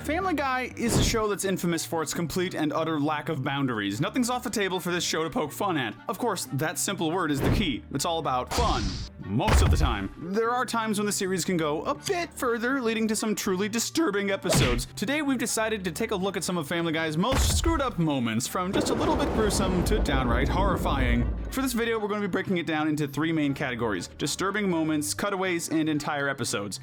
Family Guy is a show that's infamous for its complete and utter lack of boundaries. Nothing's off the table for this show to poke fun at. Of course, that simple word is the key. It's all about fun. Most of the time. There are times when the series can go a bit further, leading to some truly disturbing episodes. Today we've decided to take a look at some of Family Guy's most screwed up moments, from just a little bit gruesome to downright horrifying. For this video, we're going to be breaking it down into three main categories: disturbing moments, cutaways, and entire episodes.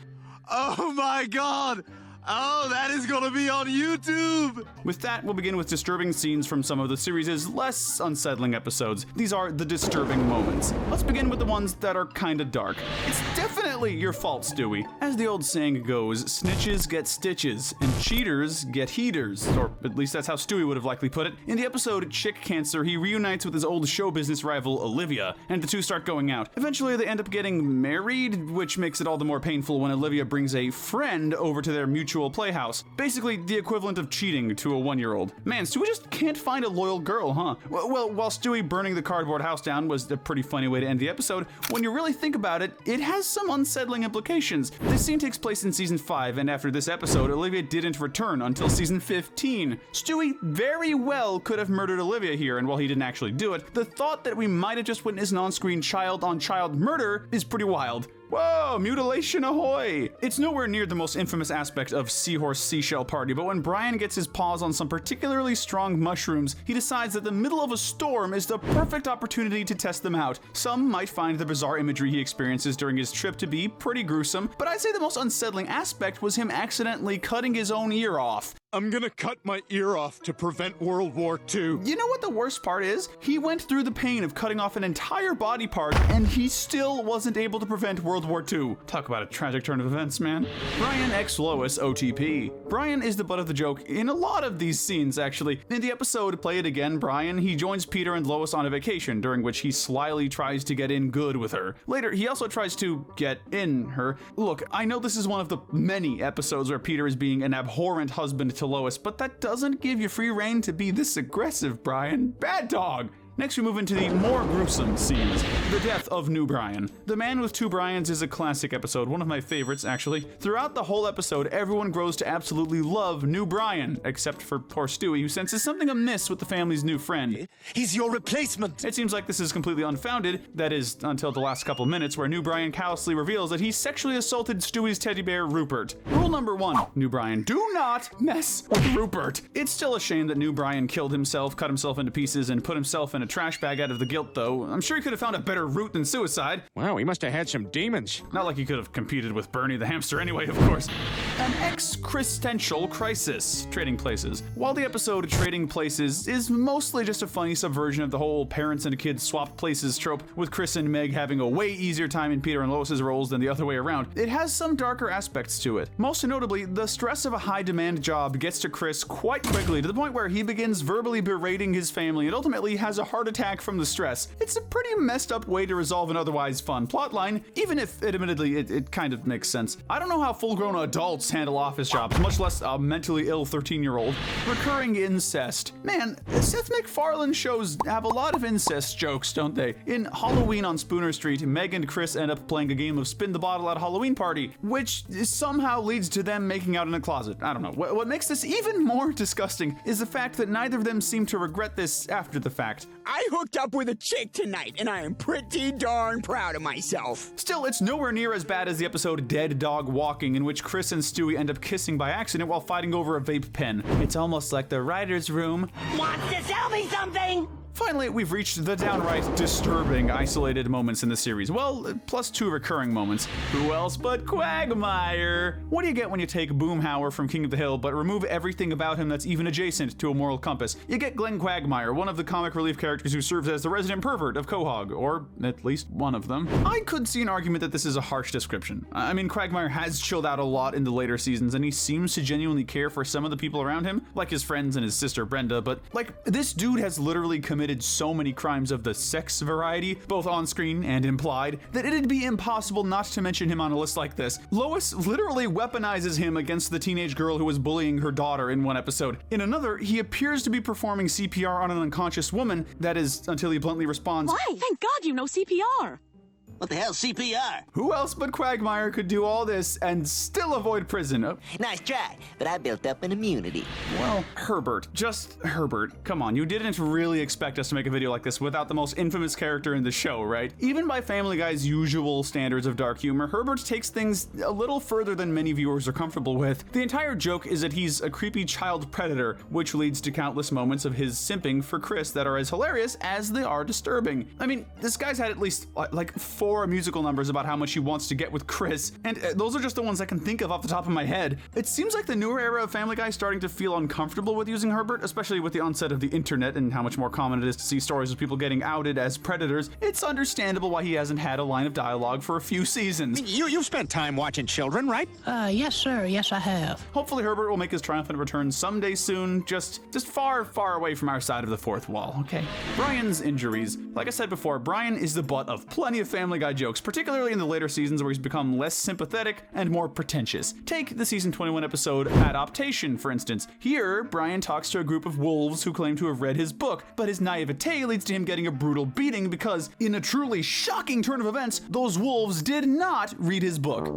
Oh my god! Oh, that is gonna be on YouTube! With that, we'll begin with disturbing scenes from some of the series' less unsettling episodes. These are the disturbing moments. Let's begin with the ones that are kinda dark. It's definitely your fault, Stewie. As the old saying goes, snitches get stitches, and cheaters get heaters. Or at least that's how Stewie would have likely put it. In the episode Chick Cancer, he reunites with his old show business rival, Olivia, and the two start going out. Eventually, they end up getting married, which makes it all the more painful when Olivia brings a friend over to their mutual playhouse. Basically, the equivalent of cheating to a 1-year-old. Man, Stewie just can't find a loyal girl, huh? Well, while Stewie burning the cardboard house down was a pretty funny way to end the episode, when you really think about it, it has some unsettling implications. This scene takes place in season 5, and after this episode, Olivia didn't return until season 15. Stewie very well could have murdered Olivia here, and while he didn't actually do it, the thought that we might have just witnessed an on-screen child-on-child murder is pretty wild. Whoa, mutilation ahoy! It's nowhere near the most infamous aspect of Seahorse Seashell Party, but when Brian gets his paws on some particularly strong mushrooms, he decides that the middle of a storm is the perfect opportunity to test them out. Some might find the bizarre imagery he experiences during his trip to be pretty gruesome, but I'd say the most unsettling aspect was him accidentally cutting his own ear off. I'm gonna cut my ear off to prevent World War II. You know what the worst part is? He went through the pain of cutting off an entire body part, and he still wasn't able to prevent World War II. Talk about a tragic turn of events, man. Brian x Lois OTP. Brian is the butt of the joke in a lot of these scenes, actually. In the episode Play It Again, Brian, he joins Peter and Lois on a vacation, during which he slyly tries to get in good with her. Later, he also tries to get in her. Look, I know this is one of the many episodes where Peter is being an abhorrent husband to Lois, but that doesn't give you free rein to be this aggressive, Brian. Bad dog! Next, we move into the more gruesome scenes. The death of New Brian. The Man with Two Brians is a classic episode, one of my favorites, actually. Throughout the whole episode, everyone grows to absolutely love New Brian, except for poor Stewie, who senses something amiss with the family's new friend. He's your replacement! It seems like this is completely unfounded, that is, until the last couple minutes, where New Brian callously reveals that he sexually assaulted Stewie's teddy bear, Rupert. Rule number 1, New Brian, do not mess with Rupert. It's still a shame that New Brian killed himself, cut himself into pieces, and put himself in a trash bag out of the guilt, though. I'm sure he could have found a better route than suicide. Wow, he must have had some demons. Not like he could have competed with Bernie the hamster anyway, of course. An existential crisis. Trading places. While the episode Trading Places is mostly just a funny subversion of the whole parents and kids swap places trope, with Chris and Meg having a way easier time in Peter and Lois's roles than the other way around, it has some darker aspects to it. Most notably, the stress of a high-demand job gets to Chris quite quickly, to the point where he begins verbally berating his family and ultimately has a heart attack from the stress. It's a pretty messed up way to resolve an otherwise fun plotline, even if admittedly it kind of makes sense. I don't know how full-grown adults handle office jobs, much less a mentally ill 13-year-old. Recurring incest. Man, Seth MacFarlane shows have a lot of incest jokes, don't they? In Halloween on Spooner Street, Meg and Chris end up playing a game of Spin the Bottle at a Halloween party, which somehow leads to them making out in a closet. I don't know. What makes this even more disgusting is the fact that neither of them seem to regret this after the fact. I hooked up with a chick tonight, and I am pretty darn proud of myself. Still, it's nowhere near as bad as the episode Dead Dog Walking, in which Chris and Stewie end up kissing by accident while fighting over a vape pen. It's almost like the writer's room wants to sell me something! Finally, we've reached the downright disturbing, isolated moments in the series. Well, plus 2 recurring moments. Who else but Quagmire? What do you get when you take Boomhauer from King of the Hill, but remove everything about him that's even adjacent to a moral compass? You get Glenn Quagmire, one of the comic relief characters who serves as the resident pervert of Quahog, or at least one of them. I could see an argument that this is a harsh description. I mean, Quagmire has chilled out a lot in the later seasons, and he seems to genuinely care for some of the people around him, like his friends and his sister Brenda, but, like, this dude has literally committed so many crimes of the sex variety, both on screen and implied, that it'd be impossible not to mention him on a list like this. Lois literally weaponizes him against the teenage girl who was bullying her daughter in one episode. In another, he appears to be performing CPR on an unconscious woman, that is, until he bluntly responds, "Why? Thank God you know CPR." What the hell, CPR? Who else but Quagmire could do all this and still avoid prison? Nice try, but I built up an immunity. Well, Herbert. Just Herbert. Come on, you didn't really expect us to make a video like this without the most infamous character in the show, right? Even by Family Guy's usual standards of dark humor, Herbert takes things a little further than many viewers are comfortable with. The entire joke is that he's a creepy child predator, which leads to countless moments of his simping for Chris that are as hilarious as they are disturbing. I mean, this guy's had at least like 4 musical numbers about how much he wants to get with Chris, and those are just the ones I can think of off the top of my head. It seems like the newer era of Family Guy is starting to feel uncomfortable with using Herbert, especially with the onset of the internet and how much more common it is to see stories of people getting outed as predators. It's understandable why he hasn't had a line of dialogue for a few seasons. You've spent time watching children, right? Yes, sir. Yes, I have. Hopefully Herbert will make his triumphant return someday soon, just far, far away from our side of the fourth wall, okay? Brian's injuries. Like I said before, Brian is the butt of plenty of Family Guy jokes, particularly in the later seasons where he's become less sympathetic and more pretentious. Take the season 21 episode Adaptation, for instance. Here, Brian talks to a group of wolves who claim to have read his book, but his naivete leads to him getting a brutal beating because, in a truly shocking turn of events, those wolves did not read his book.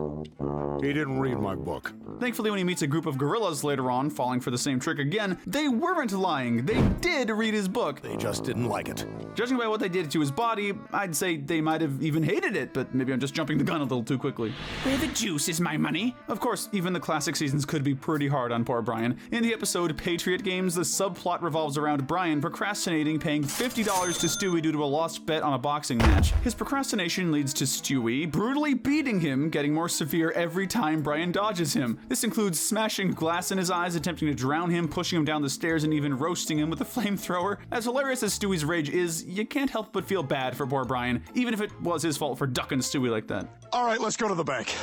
He didn't read my book. Thankfully, when he meets a group of gorillas later on, falling for the same trick again, they weren't lying. They did read his book. They just didn't like it. Judging by what they did to his body, I'd say they might have even hated it, but maybe I'm just jumping the gun a little too quickly. Where the juice is my money? Of course, even the classic seasons could be pretty hard on poor Brian. In the episode Patriot Games, the subplot revolves around Brian procrastinating paying $50 to Stewie due to a lost bet on a boxing match. His procrastination leads to Stewie brutally beating him, getting more severe every time Brian dodges him. This includes smashing glass in his eyes, attempting to drown him, pushing him down the stairs, and even roasting him with a flamethrower. As hilarious as Stewie's rage is, you can't help but feel bad for poor Brian, even if it was his fault for ducking Stewie like that. All right, let's go to the bank.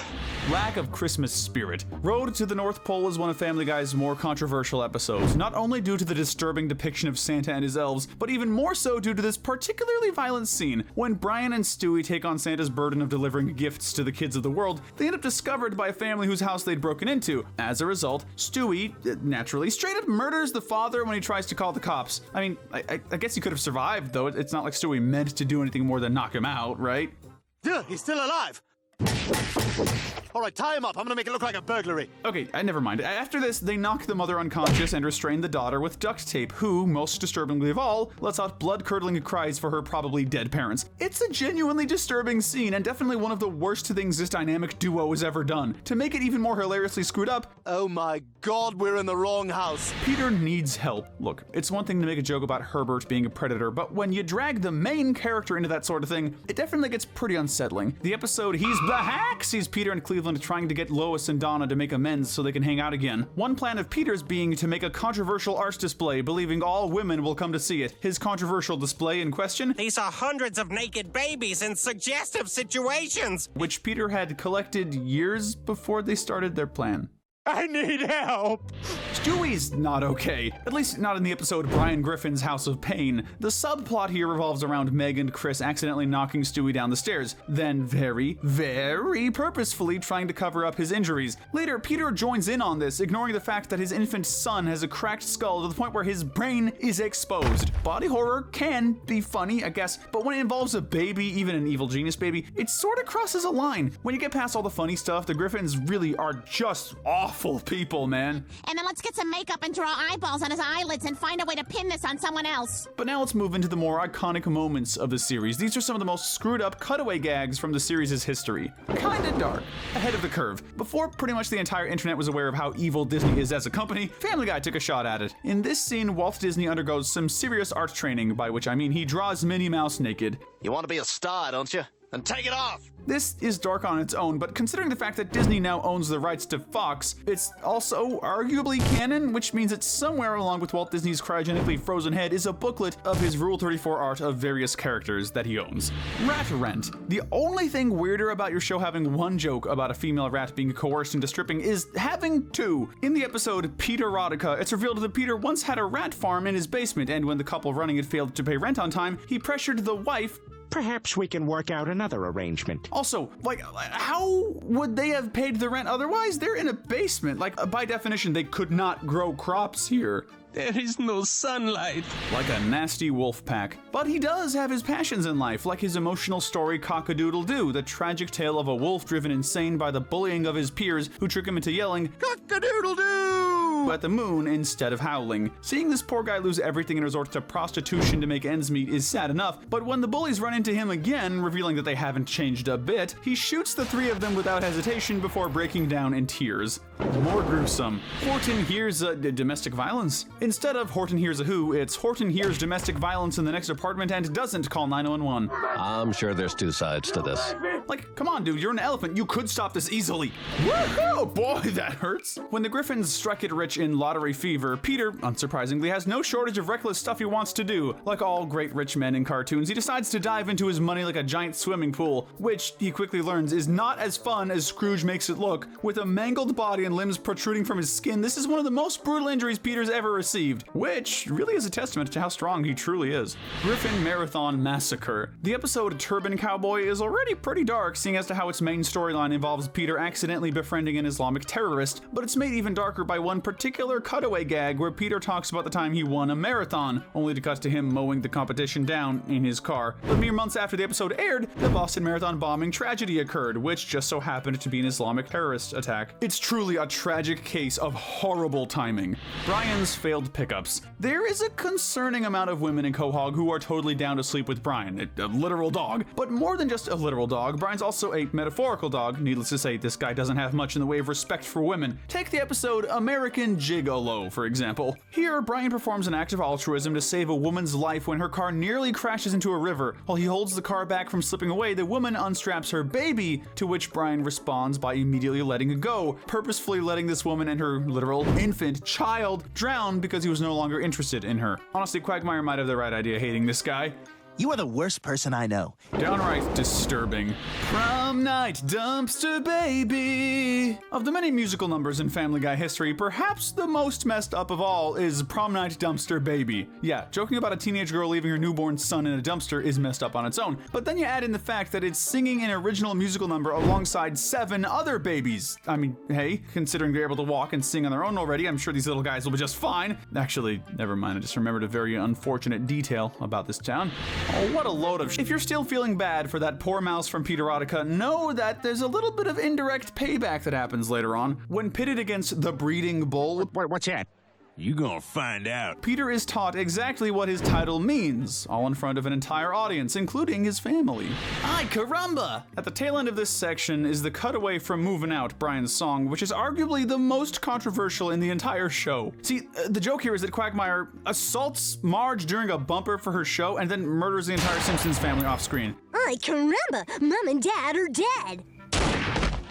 Lack of Christmas spirit. Road to the North Pole is one of Family Guy's more controversial episodes, not only due to the disturbing depiction of Santa and his elves, but even more so due to this particularly violent scene. When Brian and Stewie take on Santa's burden of delivering gifts to the kids of the world, they end up discovered by a family whose house they'd broken into. As a result, Stewie, naturally, straight up murders the father when he tries to call the cops. I mean, I guess he could have survived, though. It's not like Stewie meant to do anything more than knock him out, right? Yeah, he's still alive. All right, tie him up. I'm gonna make it look like a burglary. Okay, never mind. After this, they knock the mother unconscious and restrain the daughter with duct tape, who, most disturbingly of all, lets out blood-curdling cries for her probably dead parents. It's a genuinely disturbing scene, and definitely one of the worst things this dynamic duo has ever done. To make it even more hilariously screwed up, Oh my God, we're in the wrong house. Peter needs help. Look, it's one thing to make a joke about Herbert being a predator, but when you drag the main character into that sort of thing, it definitely gets pretty unsettling. The episode He's Back sees Peter and Cleveland trying to get Lois and Donna to make amends so they can hang out again. One plan of Peter's being to make a controversial art display, believing all women will come to see it. His controversial display in question? These are hundreds of naked babies in suggestive situations, Which Peter had collected years before they started their plan. I need help. Stewie's not okay, at least not in the episode Brian Griffin's House of Pain. The subplot here revolves around Meg and Chris accidentally knocking Stewie down the stairs, then very, very purposefully trying to cover up his injuries. Later, Peter joins in on this, ignoring the fact that his infant son has a cracked skull to the point where his brain is exposed. Body horror can be funny, I guess, but when it involves a baby, even an evil genius baby, it sort of crosses a line. When you get past all the funny stuff, the Griffins really are just awful people, man. And then let's get some makeup and draw eyeballs on his eyelids and find a way to pin this on someone else. But now let's move into the more iconic moments of the series. These are some of the most screwed up cutaway gags from the series' history. Kinda dark. Ahead of the curve. Before pretty much the entire internet was aware of how evil Disney is as a company, Family Guy took a shot at it. In this scene, Walt Disney undergoes some serious art training, by which I mean he draws Minnie Mouse naked. You want to be a star, don't you? Then take it off. This is dark on its own, but considering the fact that Disney now owns the rights to Fox, it's also arguably canon, which means that somewhere along with Walt Disney's cryogenically frozen head is a booklet of his Rule 34 art of various characters that he owns. Rat Rent. The only thing weirder about your show having one joke about a female rat being coerced into stripping is having two. In the episode Peter Erotica, it's revealed that Peter once had a rat farm in his basement, and when the couple running it failed to pay rent on time, he pressured the wife. Perhaps we can work out another arrangement. Also, how would they have paid the rent otherwise? They're in a basement. By definition, they could not grow crops here. There is no sunlight. Like a nasty wolf pack. But he does have his passions in life, like his emotional story Cock-a-Doodle-Doo, the tragic tale of a wolf driven insane by the bullying of his peers who trick him into yelling, "Cock-a-doodle-doo!" at the moon instead of howling. Seeing this poor guy lose everything and resort to prostitution to make ends meet is sad enough, but when the bullies run into him again, revealing that they haven't changed a bit, he shoots the three of them without hesitation before breaking down in tears. More gruesome. Horton hears domestic violence. Instead of Horton hears a who, it's Horton hears domestic violence in the next apartment and doesn't call 911. I'm sure there's two sides to this. Like, come on, dude, you're an elephant. You could stop this easily. Woohoo! Boy, that hurts. When the Griffins strike it rich in lottery fever, Peter, unsurprisingly, has no shortage of reckless stuff he wants to do. Like all great rich men in cartoons, he decides to dive into his money like a giant swimming pool, which he quickly learns is not as fun as Scrooge makes it look. With a mangled body and limbs protruding from his skin, this is one of the most brutal injuries Peter's ever received, which really is a testament to how strong he truly is. Griffin Marathon Massacre. The episode Turban Cowboy is already pretty dark, seeing as to how its main storyline involves Peter accidentally befriending an Islamic terrorist, but it's made even darker by one particular cutaway gag where Peter talks about the time he won a marathon, only to cut to him mowing the competition down in his car. But mere months after the episode aired, the Boston Marathon bombing tragedy occurred, which just so happened to be an Islamic terrorist attack. It's truly a tragic case of horrible timing. Brian's failed pickups. There is a concerning amount of women in Quahog who are totally down to sleep with Brian, a literal dog. But more than just a literal dog, Brian's also a metaphorical dog. Needless to say, this guy doesn't have much in the way of respect for women. Take the episode American Gigolo, for example. Here, Brian performs an act of altruism to save a woman's life when her car nearly crashes into a river. While he holds the car back from slipping away, the woman unstraps her baby, to which Brian responds by immediately letting it go, purposefully letting this woman and her literal infant child drown because he was no longer interested in her. Honestly, Quagmire might have the right idea hating this guy. You are the worst person I know. Downright disturbing. Prom Night Dumpster Baby. Of the many musical numbers in Family Guy history, perhaps the most messed up of all is Prom Night Dumpster Baby. Yeah, joking about a teenage girl leaving her newborn son in a dumpster is messed up on its own, but then you add in the fact that it's singing an original musical number alongside 7 other babies. I mean, hey, considering they're able to walk and sing on their own already, I'm sure these little guys will be just fine. Actually, never mind, I just remembered a very unfortunate detail about this town. Oh, what a load of If you're still feeling bad for that poor mouse from Peterotica, know that there's a little bit of indirect payback that happens later on. When pitted against the breeding bull, Wait, what's that? You gonna find out. Peter is taught exactly what his title means, all in front of an entire audience, including his family. Ay caramba! At the tail end of this section is the cutaway from Movin' Out, Brian's song, which is arguably the most controversial in the entire show. See, the joke here is that Quagmire assaults Marge during a bumper for her show and then murders the entire Simpsons family off screen. Ay caramba! Mom and Dad are dead!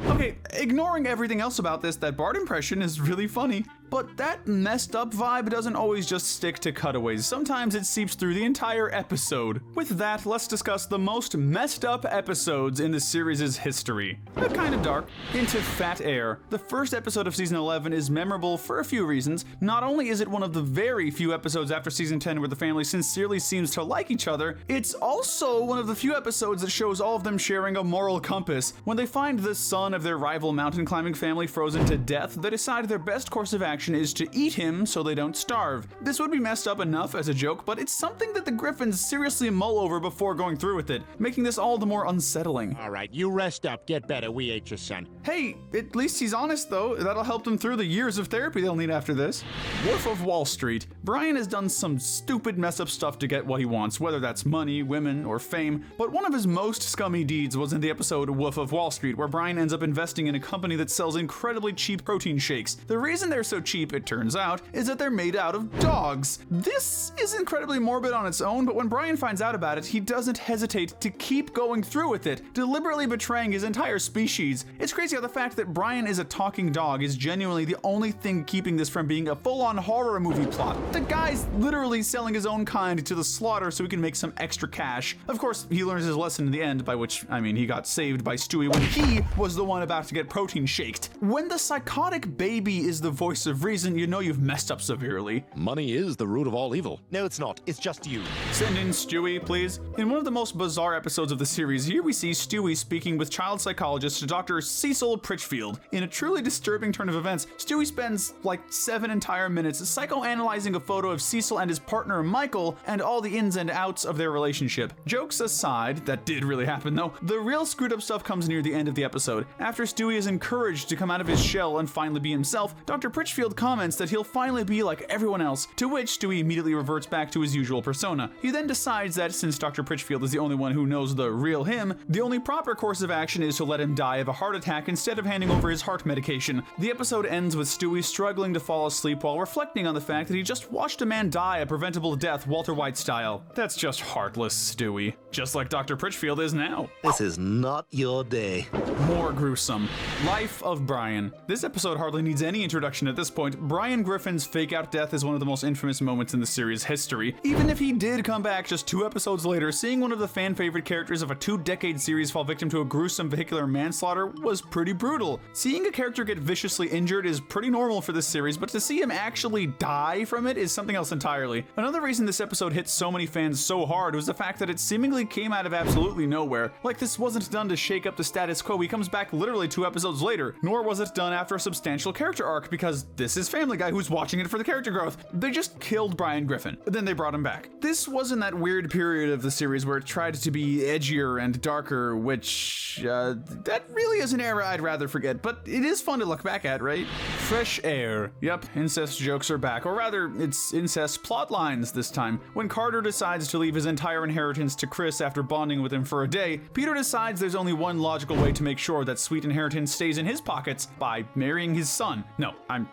Okay, ignoring everything else about this, that Bart impression is really funny. But that messed up vibe doesn't always just stick to cutaways. Sometimes it seeps through the entire episode. With that, let's discuss the most messed up episodes in the series' history. They're kind of dark. Into Fat Air. The first episode of season 11 is memorable for a few reasons. Not only is it one of the very few episodes after season 10 where the family sincerely seems to like each other, it's also one of the few episodes that shows all of them sharing a moral compass. When they find the son of their rival mountain climbing family frozen to death, they decide their best course of action is to eat him so they don't starve. This would be messed up enough as a joke, but it's something that the Griffins seriously mull over before going through with it, making this all the more unsettling. All right, you rest up, get better, we ate your son. Hey, at least he's honest though. That'll help them through the years of therapy they'll need after this. Wolf of Wall Street. Brian has done some stupid mess up stuff to get what he wants, whether that's money, women, or fame, but one of his most scummy deeds was in the episode Wolf of Wall Street, where Brian ends up investing in a company that sells incredibly cheap protein shakes. The reason they're so cheap, it turns out, is that they're made out of dogs. This is incredibly morbid on its own, but when Brian finds out about it, he doesn't hesitate to keep going through with it, deliberately betraying his entire species. It's crazy how the fact that Brian is a talking dog is genuinely the only thing keeping this from being a full-on horror movie plot. The guy's literally selling his own kind to the slaughter so he can make some extra cash. Of course, he learns his lesson in the end, by which, I mean, he got saved by Stewie when he was the one about to get protein shaked. When the psychotic baby is the voice of of reason, you know you've messed up severely. Money is the root of all evil. No, it's not. It's just you. Send in Stewie, please. In one of the most bizarre episodes of the series, here we see Stewie speaking with child psychologist Dr. Cecil Pritchfield. In a truly disturbing turn of events, Stewie spends like 7 entire minutes psychoanalyzing a photo of Cecil and his partner Michael and all the ins and outs of their relationship. Jokes aside, that did really happen though, the real screwed up stuff comes near the end of the episode. After Stewie is encouraged to come out of his shell and finally be himself, Dr. Pritchfield comments that he'll finally be like everyone else, to which Stewie immediately reverts back to his usual persona. He then decides that since Dr. Pritchfield is the only one who knows the real him, the only proper course of action is to let him die of a heart attack instead of handing over his heart medication. The episode ends with Stewie struggling to fall asleep while reflecting on the fact that he just watched a man die a preventable death Walter White style. That's just heartless, Stewie. Just like Dr. Pritchfield is now. This is not your day. More gruesome. Life of Brian. This episode hardly needs any introduction at this point. Brian Griffin's fake-out death is one of the most infamous moments in the series' history. Even if he did come back just 2 episodes later, seeing one of the fan-favorite characters of a 2-decade series fall victim to a gruesome vehicular manslaughter was pretty brutal. Seeing a character get viciously injured is pretty normal for this series, but to see him actually die from it is something else entirely. Another reason this episode hit so many fans so hard was the fact that it seemingly came out of absolutely nowhere. Like this wasn't done to shake up the status quo. He comes back literally 2 episodes later, nor was it done after a substantial character arc, because this is Family Guy who's watching it for the character growth. They just killed Brian Griffin, but then they brought him back. This wasn't that weird period of the series where it tried to be edgier and darker, which, that really is an era I'd rather forget, but it is fun to look back at, right? Fresh air. Yep, incest jokes are back, or rather, it's incest plot lines this time. When Carter decides to leave his entire inheritance to Chris after bonding with him for a day, Peter decides there's only one logical way to make sure that sweet inheritance stays in his pockets: by marrying his son. No, I'm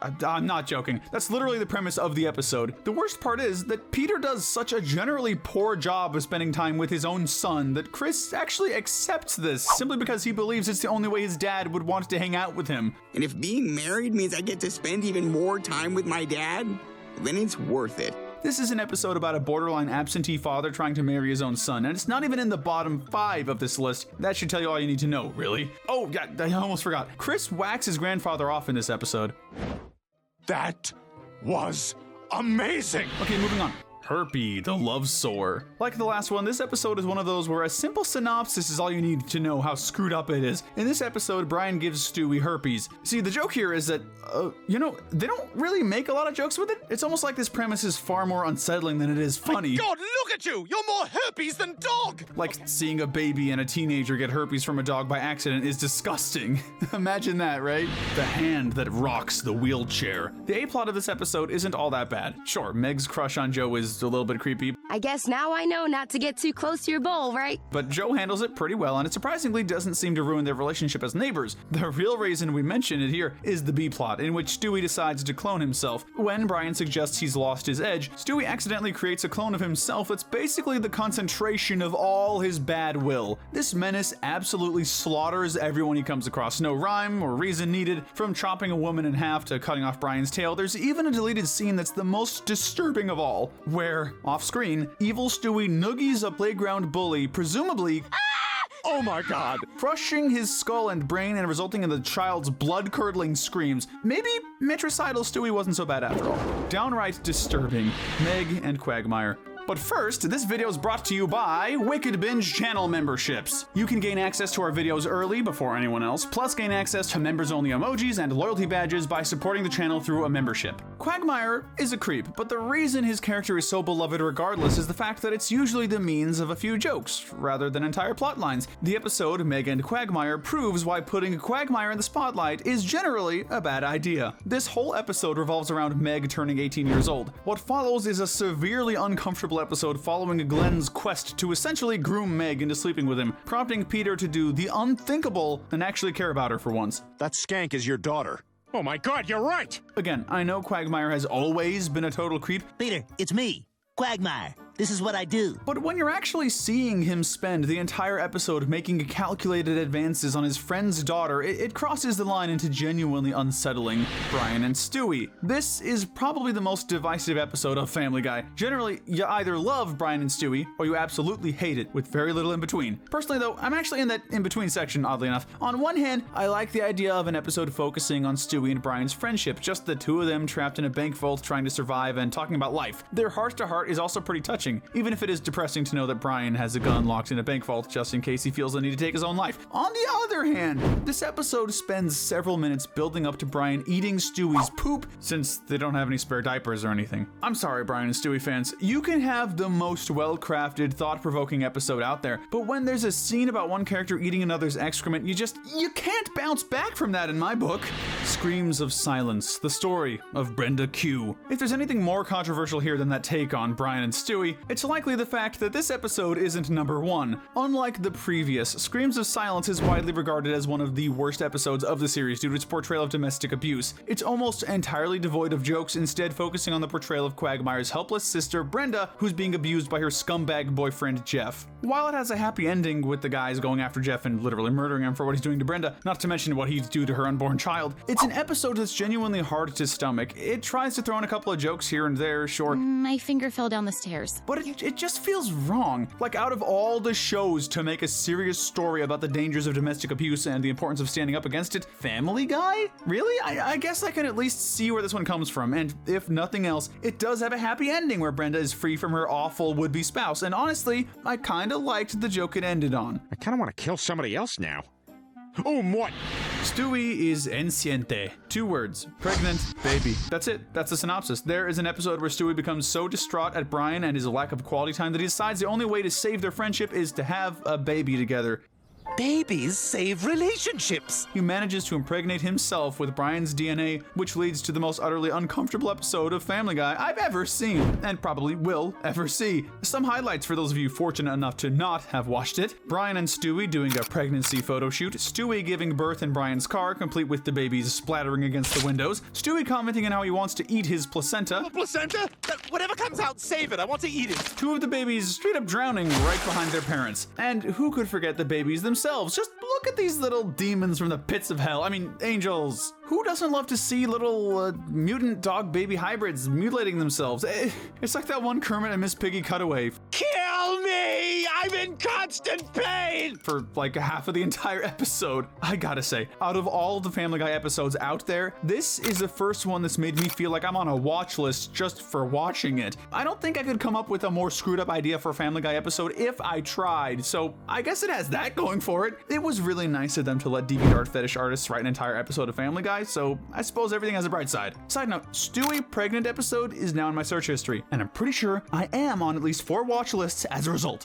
not joking. That's literally the premise of the episode. The worst part is that Peter does such a generally poor job of spending time with his own son that Chris actually accepts this simply because he believes it's the only way his dad would want to hang out with him. And if being married means I get to spend even more time with my dad, then it's worth it. This is an episode about a borderline absentee father trying to marry his own son, and it's not even in the bottom 5 of this list. That should tell you all you need to know, really. Oh, yeah, I almost forgot. Chris whacks his grandfather off in this episode. That was amazing. Okay, moving on. Herpy, the love sore. Like the last one, this episode is one of those where a simple synopsis is all you need to know how screwed up it is. In this episode, Brian gives Stewie herpes. See, the joke here is that, they don't really make a lot of jokes with it. It's almost like this premise is far more unsettling than it is funny. God, look at you! You're more herpes than dog! Like seeing a baby and a teenager get herpes from a dog by accident is disgusting. Imagine that, right? The hand that rocks the wheelchair. The A-plot of this episode isn't all that bad. Sure, Meg's crush on Joe is a little bit creepy. I guess now I know not to get too close to your bowl, right? But Joe handles it pretty well, and it surprisingly doesn't seem to ruin their relationship as neighbors. The real reason we mention it here is the B-plot, in which Stewie decides to clone himself. When Brian suggests he's lost his edge, Stewie accidentally creates a clone of himself that's basically the concentration of all his bad will. This menace absolutely slaughters everyone he comes across. No rhyme or reason needed. From chopping a woman in half to cutting off Brian's tail, there's even a deleted scene that's the most disturbing of all, where, off-screen, evil Stewie noogies a playground bully, presumably Oh my god! crushing his skull and brain and resulting in the child's blood-curdling screams. Maybe metricidal Stewie wasn't so bad after all. Downright disturbing. Meg and Quagmire. But first, this video is brought to you by Wicked Binge channel memberships. You can gain access to our videos early before anyone else, plus gain access to members-only emojis and loyalty badges by supporting the channel through a membership. Quagmire is a creep, but the reason his character is so beloved regardless is the fact that it's usually the means of a few jokes, rather than entire plot lines. The episode, Meg and Quagmire, proves why putting Quagmire in the spotlight is generally a bad idea. This whole episode revolves around Meg turning 18 years old. What follows is a severely uncomfortable episode following Glenn's quest to essentially groom Meg into sleeping with him, prompting Peter to do the unthinkable and actually care about her for once. That skank is your daughter. Oh my god, you're right! Again, I know Quagmire has always been a total creep. Peter, it's me, Quagmire. This is what I do. But when you're actually seeing him spend the entire episode making calculated advances on his friend's daughter, it crosses the line into genuinely unsettling. Brian and Stewie. This is probably the most divisive episode of Family Guy. Generally, you either love Brian and Stewie, or you absolutely hate it, with very little in between. Personally though, I'm actually in that in-between section, oddly enough. On one hand, I like the idea of an episode focusing on Stewie and Brian's friendship, just the two of them trapped in a bank vault trying to survive and talking about life. Their heart-to-heart is also pretty touching, even if it is depressing to know that Brian has a gun locked in a bank vault just in case he feels the need to take his own life. On the other hand, this episode spends several minutes building up to Brian eating Stewie's poop, since they don't have any spare diapers or anything. I'm sorry, Brian and Stewie fans, you can have the most well-crafted, thought-provoking episode out there, but when there's a scene about one character eating another's excrement, you can't bounce back from that in my book. Screams of Silence, the story of Brenda Q. If there's anything more controversial here than that take on Brian and Stewie, it's likely the fact that this episode isn't number one. Unlike the previous, Screams of Silence is widely regarded as one of the worst episodes of the series due to its portrayal of domestic abuse. It's almost entirely devoid of jokes, instead focusing on the portrayal of Quagmire's helpless sister Brenda, who's being abused by her scumbag boyfriend Jeff. While it has a happy ending with the guys going after Jeff and literally murdering him for what he's doing to Brenda, not to mention what he'd do to her unborn child, it's an episode that's genuinely hard to stomach. It tries to throw in a couple of jokes here and there, sure. My finger fell down the stairs. But it just feels wrong. Like, out of all the shows to make a serious story about the dangers of domestic abuse and the importance of standing up against it, Family Guy? Really? I guess I can at least see where this one comes from, and if nothing else, it does have a happy ending where Brenda is free from her awful would-be spouse, and honestly, I kinda liked the joke it ended on. I kinda wanna kill somebody else now. Oh, what? Stewie is enceinte. 2 words. Pregnant baby. That's it. That's the synopsis. There is an episode where Stewie becomes so distraught at Brian and his lack of quality time that he decides the only way to save their friendship is to have a baby together. Babies save relationships. He manages to impregnate himself with Brian's DNA, which leads to the most utterly uncomfortable episode of Family Guy I've ever seen, and probably will ever see. Some highlights for those of you fortunate enough to not have watched it. Brian and Stewie doing a pregnancy photo shoot, Stewie giving birth in Brian's car, complete with the babies splattering against the windows, Stewie commenting on how he wants to eat his placenta. Placenta? Whatever comes out, save it. I want to eat it. 2 of the babies straight up drowning right behind their parents. And who could forget the babies themselves? Just look at these little demons from the pits of hell. I mean, angels. Who doesn't love to see little mutant dog baby hybrids mutilating themselves? It's like that one Kermit and Miss Piggy cutaway. Kill me! I'm in constant pain! For like half of the entire episode. I gotta say, out of all the Family Guy episodes out there, this is the first one that's made me feel like I'm on a watch list just for watching it. I don't think I could come up with a more screwed up idea for a Family Guy episode if I tried, so I guess it has that going for it. It was really nice of them to let DeviantArt fetish artists write an entire episode of Family Guy, so I suppose everything has a bright side. Side note, Stewie pregnant episode is now in my search history, and I'm pretty sure I am on at least 4 watch lists as a result.